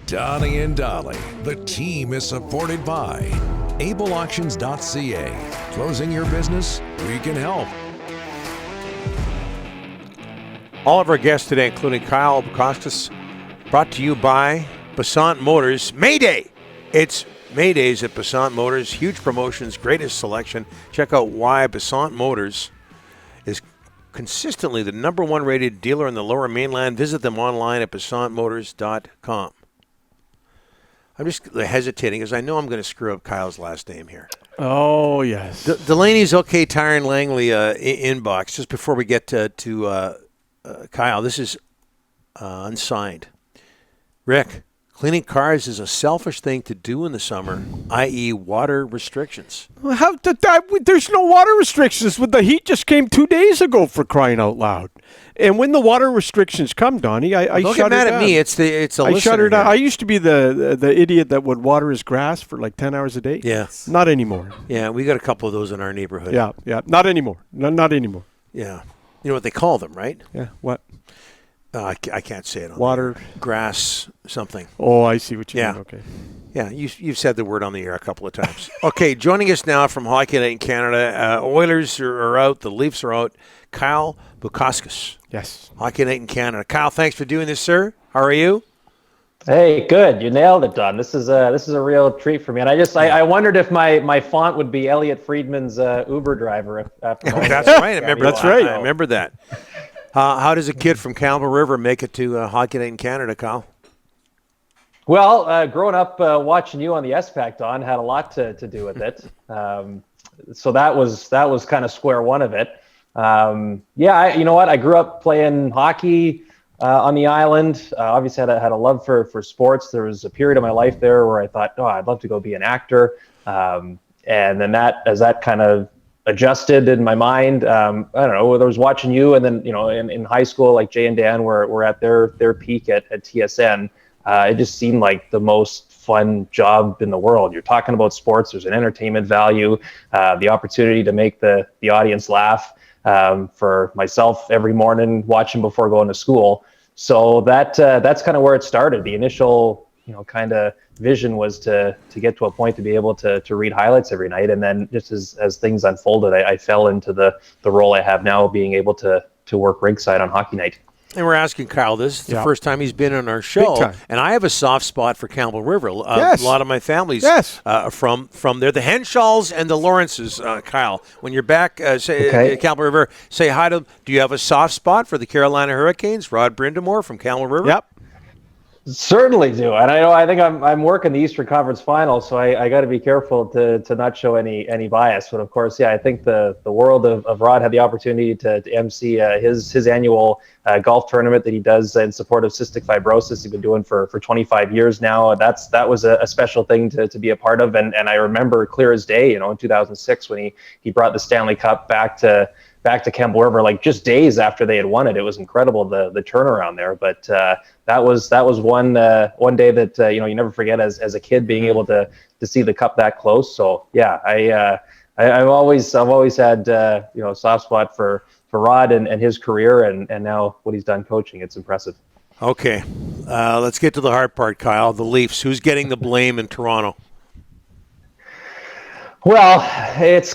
Donnie and Dolly. The team is supported by ableauctions.ca. Closing your business? We can help. All of our guests today, including Kyle Bukauskas, brought to you by Basant Motors. May Day! It's May Days at Basant Motors. Huge promotions, greatest selection. Check out why Basant Motors is consistently the number one rated dealer in the Lower Mainland. Visit them online at basantmotors.com. I'm just hesitating because I know I'm going to screw up Kyle's last name here. Oh, yes. Delaney's OK Tire and Langley inbox. Just before we get to Kyle, this is unsigned. Rick, cleaning cars is a selfish thing to do in the summer, i.e. water restrictions. There's no water restrictions. The heat just came 2 days ago, for crying out loud. And when the water restrictions come, Donnie, I don't shut get mad it at down. me. It's a I shut listener it down. here. I used to be the idiot that would water his grass for like 10 hours a day. Yeah. Not anymore. Yeah, we got a couple of those in our neighborhood. Yeah. Not anymore. Not anymore. Yeah. You know what they call them, right? Yeah. What? I can't say it on water, the air. Grass, something. Oh, I see what you mean. Okay. Yeah, you've said the word on the air a couple of times. Okay, joining us now from Hockey Night in Canada. Oilers are out. The Leafs are out. Kyle Bukauskas. Yes. Hockey Night in Canada. Kyle, thanks for doing this, sir. How are you? Hey, good. You nailed it, Don. This is a real treat for me. And I wondered if my font would be Elliot Friedman's Uber driver. That's right. I remember that. How does a kid from Campbell River make it to Hockey Night in Canada, Kyle? Well, growing up watching you on the SPAC, Don, had a lot to do with it. So that was kind of square one of it. You know what? I grew up playing hockey on the island. Obviously had a love for sports. There was a period of my life there where I thought, I'd love to go be an actor. And then as that kind of adjusted in my mind, I don't know, whether I was watching you and then, in high school, like Jay and Dan were at their peak at TSN. It just seemed like the most fun job in the world. You're talking about sports. There's an entertainment value, the opportunity to make the audience laugh. For myself every morning watching before going to school. So that's kind of where it started. The initial, kind of vision was to get to a point to be able to read highlights every night. And then just as things unfolded, I fell into the role I have now, being able to work ringside on Hockey Night. And we're asking Kyle this. It's the first time he's been on our show. And I have a soft spot for Campbell River. Yes. A lot of my family's from there. The Henshaws and the Lawrences, Kyle. When you're back, Campbell River, say hi to them. Do you have a soft spot for the Carolina Hurricanes? Rod Brindamore from Campbell River? Yep. Certainly do. And I think I'm working the Eastern Conference Finals, so I got to be careful to not show any bias. But of course, I think the world of Rod had the opportunity to MC his annual golf tournament that he does in support of cystic fibrosis. He's been doing for 25 years now. That was a special thing to be a part of. And I remember clear as day, in 2006 when he brought the Stanley Cup back to Campbell River, like just days after they had won it. It was incredible, the turnaround there. But that was one day that you never forget as a kid, being able to see the cup that close. So yeah, I've always had a soft spot for Rod and his career and now what he's done coaching. It's impressive. Okay, let's get to the hard part, Kyle. The Leafs. Who's getting the blame in Toronto? Well, it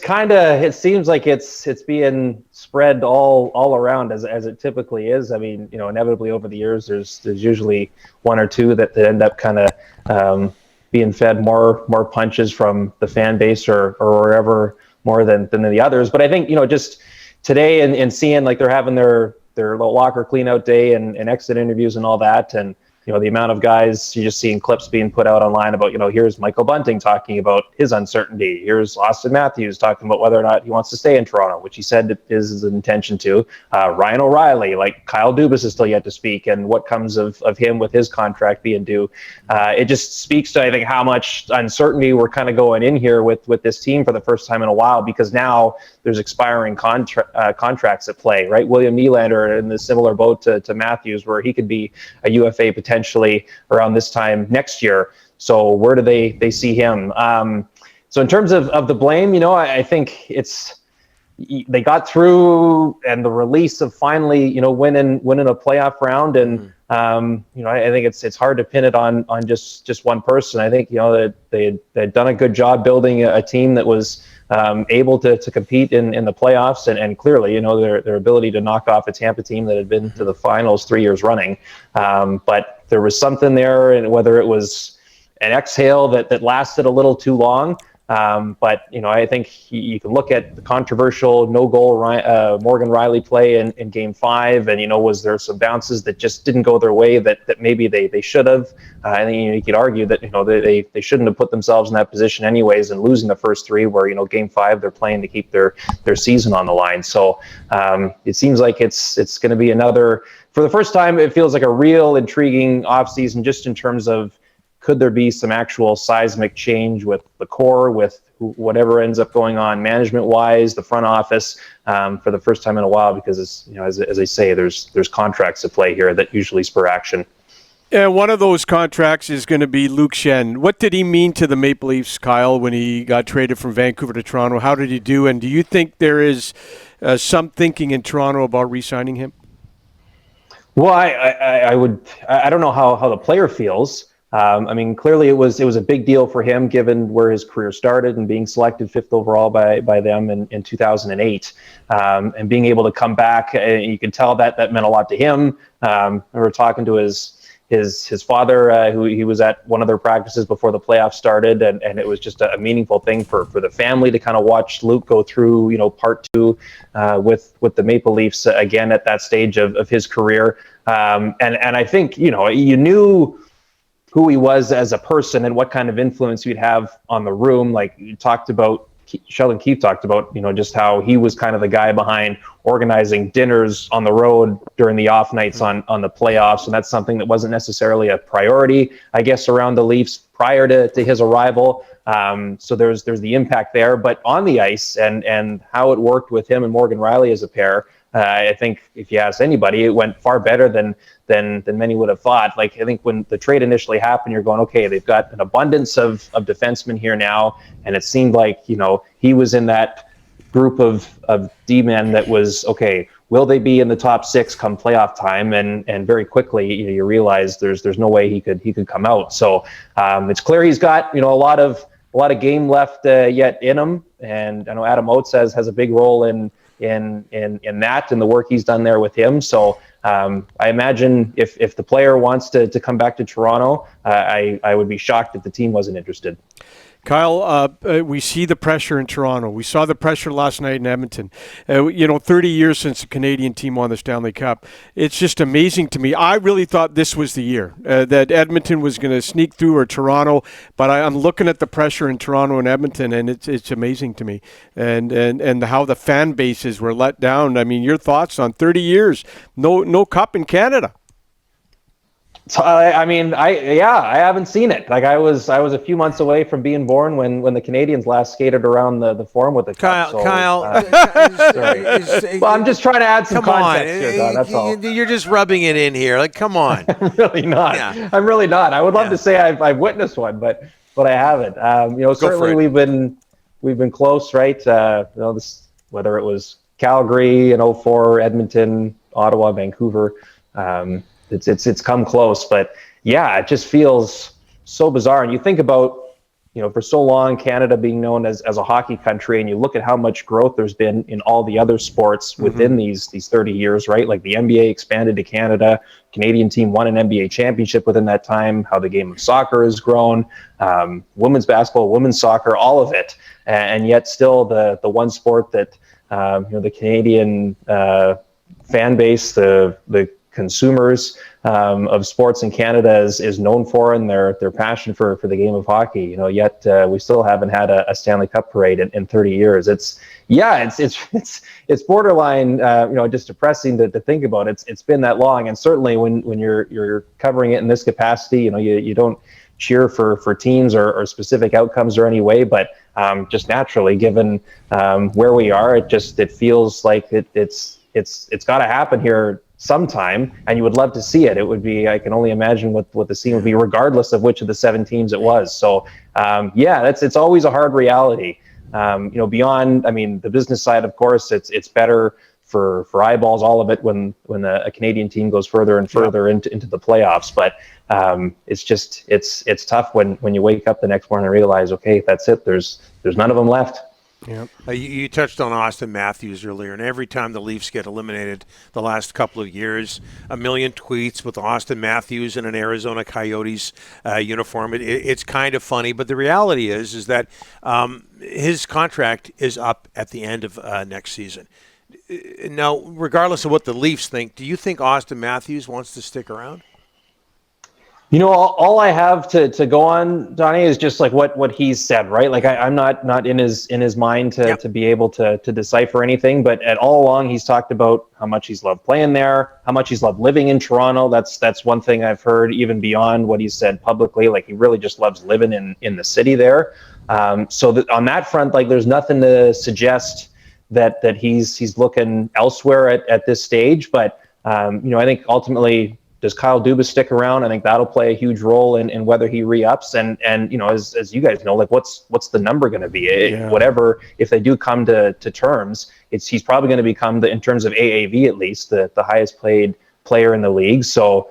seems like it's being spread all around as it typically is. I mean, inevitably over the years, there's usually one or two that end up kind of being fed more punches from the fan base or wherever more than the others. But I think, just today and seeing like they're having their little locker clean out day and exit interviews and all that. And, the amount of guys, you're just seeing clips being put out online about, here's Michael Bunting talking about his uncertainty. Here's Auston Matthews talking about whether or not he wants to stay in Toronto, which he said is his intention to. Ryan O'Reilly, like Kyle Dubas is still yet to speak, and what comes of him with his contract being due. It just speaks to, I think, how much uncertainty we're kind of going in here with this team for the first time in a while, because now there's expiring contracts at play, right? William Nylander in the similar boat to Matthews, where he could be a UFA potentially around this time next year. So where do they see him? So in terms of the blame, I think they got through, and the release of finally, winning a playoff round, and I think it's hard to pin it on just one person. I think that they'd done a good job building a team that was able to compete in the playoffs, and clearly their ability to knock off a Tampa team that had been to the finals 3 years running. But there was something there, and whether it was an exhale that lasted a little too long. But I think you can look at the controversial no-goal Morgan Riley play in Game 5, and was there some bounces that just didn't go their way that maybe they should have. I think you could argue that they shouldn't have put themselves in that position anyways, and losing the first 3, where Game 5 they're playing to keep their season on the line. So it seems like it's going to be another, for the first time, it feels like a real intriguing offseason, just in terms of, could there be some actual seismic change with the core, with whatever ends up going on management-wise, the front office, for the first time in a while? Because as I say, there's contracts to play here that usually spur action. And one of those contracts is going to be Luke Schenn. What did he mean to the Maple Leafs, Kyle, when he got traded from Vancouver to Toronto? How did he do? And do you think there is some thinking in Toronto about re-signing him? Well, I don't know how the player feels. Clearly it was a big deal for him, given where his career started and being selected 5th overall by them in 2008, and being able to come back. You can tell that meant a lot to him. We were talking to his father, who he was at one of their practices before the playoffs started, and it was just a meaningful thing for the family to kind of watch Luke go through part 2 with the Maple Leafs again at that stage of his career. And I think you knew who he was as a person and what kind of influence he'd have on the room. Like you talked about, Sheldon Keefe talked about, just how he was kind of the guy behind organizing dinners on the road during the off nights on the playoffs. And that's something that wasn't necessarily a priority, I guess, around the Leafs prior to his arrival. So there's the impact there, but on the ice and how it worked with him and Morgan Riley as a pair, I think if you ask anybody, it went far better than many would have thought. Like, I think when the trade initially happened, you're going, okay, they've got an abundance of defensemen here now, and it seemed like he was in that group of D-men that was, okay, will they be in the top 6 come playoff time? And very quickly you realize there's no way he could come out. So it's clear he's got a lot of game left yet in him, and I know Adam Oates has a big role in that and the work he's done there with him. So I imagine if the player wants to come back to Toronto, I would be shocked if the team wasn't interested. Kyle, we see the pressure in Toronto. We saw the pressure last night in Edmonton. 30 years since the Canadian team won the Stanley Cup. It's just amazing to me. I really thought this was the year that Edmonton was going to sneak through, or Toronto. But I'm looking at the pressure in Toronto and Edmonton, and it's amazing to me. And how the fan bases were let down. I mean, your thoughts on 30 years, no cup in Canada. So, I haven't seen it. Like I was a few months away from being born when the Canadians last skated around the Forum with the cup. Kyle, well, I'm just trying to add some context here, Don, that's all. You're just rubbing it in here. Like, come on. I'm really not. Yeah. I'm really not. I would love to say I've witnessed one, but I haven't. Certainly we've been close, right? Whether it was Calgary in 2004, Edmonton, Ottawa, Vancouver. It's come close, but yeah, it just feels so bizarre. And you think about, for so long, Canada being known as a hockey country, and you look at how much growth there's been in all the other sports within these 30 years, right? Like the NBA expanded to Canada, Canadian team won an NBA championship within that time, how the game of soccer has grown, women's basketball, women's soccer, all of it. And yet still the one sport that, the Canadian fan base, the consumers of sports in Canada is known for, and their passion for the game of hockey. Yet we still haven't had a Stanley Cup parade in 30 years. It's borderline just depressing to think about. It's been that long, and certainly when you're covering it in this capacity, you don't cheer for teams or specific outcomes or any way, but just naturally, given where we are, it feels like it's got to happen here sometime, and you would love to see it. It would be, I can only imagine what the scene would be, regardless of which of the 7 teams it was. So it's always a hard reality. Beyond, the business side, of course, it's better for eyeballs, all of it when a Canadian team goes further and further into the playoffs. But it's tough when you wake up the next morning and realize, okay, that's it. There's none of them left. Yeah. You touched on Auston Matthews earlier, and every time the Leafs get eliminated the last couple of years, a million tweets with Auston Matthews in an Arizona Coyotes uniform. It's kind of funny, but the reality is that his contract is up at the end of next season. Now, regardless of what the Leafs think, do you think Auston Matthews wants to stick around? You know, all I have to go on, Donnie, is just like what he's said, right? Like I'm not in his mind to be able to decipher anything, but all along he's talked about how much he's loved playing there, how much he's loved living in Toronto. That's one thing I've heard even beyond what he's said publicly. Like he really just loves living in the city there. So that on that front, like there's nothing to suggest that he's looking elsewhere at this stage. But you know, I think ultimately, does Kyle Dubas stick around? I think that'll play a huge role in whether he re-ups. And you know, as you guys know, like what's the number going to be? Whatever, if they do come to terms, he's probably going to become, in terms of AAV at least, the highest paid player in the league. So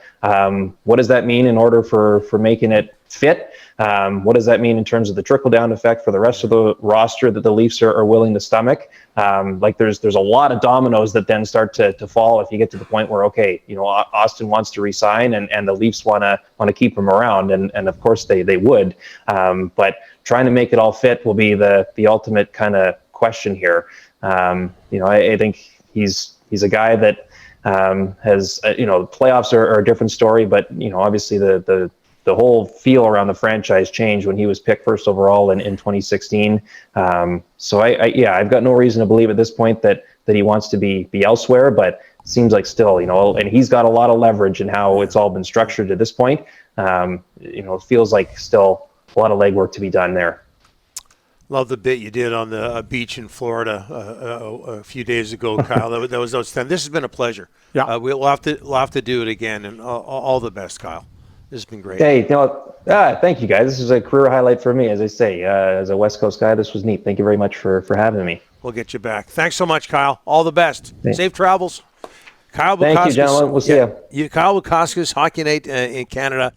what does that mean in order for making it fit? What does that mean in terms of the trickle-down effect for the rest of the roster that the Leafs are willing to stomach? Like there's a lot of dominoes that then start to fall if you get to the point where, okay, you know, Auston wants to resign and the Leafs want to keep him around, and of course they would. But trying to make it all fit will be the ultimate kind of question here. You know, I think he's a guy that has you know, playoffs are a different story, but you know, obviously the whole feel around the franchise changed when he was picked first overall in 2016. So I've got no reason to believe at this point that he wants to be elsewhere, but it seems like still, you know, and he's got a lot of leverage in how it's all been structured to this point. You know, it feels like still a lot of legwork to be done there. Love the bit you did on the beach in Florida a few days ago, Kyle. That was outstanding. This has been a pleasure. Yeah, we'll have to do it again, and all the best, Kyle. This has been great. Hey, you know, thank you guys. This is a career highlight for me, as I say. As a West Coast guy, this was neat. Thank you very much for having me. We'll get you back. Thanks so much, Kyle. All the best. Thanks. Safe travels. Kyle Bukauskas. Thank you, gentlemen. We'll see you. Kyle Bukauskas, Hockey Night in Canada.